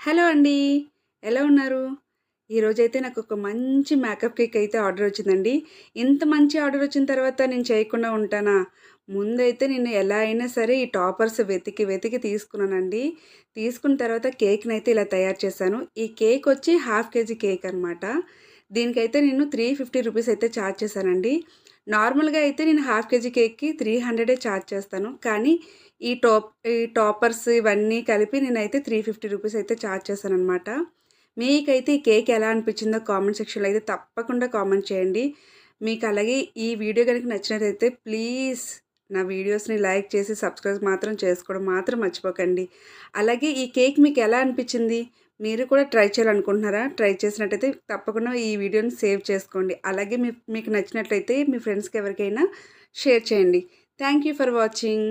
Hello అండి. ఎలా ఉన్నారు? ఈరోజైతే నాకొక మంచి మేకప్ కేక్ అయితే ఆర్డర్ వచ్చిందండి. ఇంత మంచి ఆర్డర్ వచ్చిన తర్వాత నేను చేయకుండా ఉంటానా? ముందైతే నేను ఎలా అయినా సరే ఈ టాపర్స్ వెతికి తీసుకున్నానండి. తీసుకున్న తర్వాత కేక్‌నైతే ఇలా తయారు చేశాను. ఈ కేక్ వచ్చి హాఫ్ కేజీ కేక్ అనమాట. దీనికైతే నేను 350 రూపీస్ అయితే చార్జ్ చేశానండి. నార్మల్‌గా అయితే నేను హాఫ్ కేజీ కేక్‌కి 300 చార్జ్ చేస్తాను. కానీ ఈ టాపర్స్ ఇవన్నీ కలిపి నేనైతే 350 రూపీస్ అయితే చార్జ్ చేశాననమాట. మీకైతే ఈ కేక్ ఎలా అనిపించిందో కామెంట్ సెక్షన్‌లో అయితే తప్పకుండా కామెంట్ చేయండి. మీకు అలాగే ఈ వీడియో గనుక నచ్చినట్లయితే ప్లీజ్ నా వీడియోస్‌ని లైక్ చేసి సబ్స్క్రైబ్ మాత్రం చేసుకోవడం మాత్రం మర్చిపోకండి. అలాగే ఈ కేక్ మీకు ఎలా అనిపించింది? మీరు కూడా ట్రై చేయాలనుకుంటున్నారా? ట్రై చేసినట్టయితే తప్పకుండా ఈ వీడియోని సేవ్ చేసుకోండి. అలాగే మీకు నచ్చినట్లయితే మీ ఫ్రెండ్స్‌కి ఎవరికైనా షేర్ చేయండి. Thank you for watching.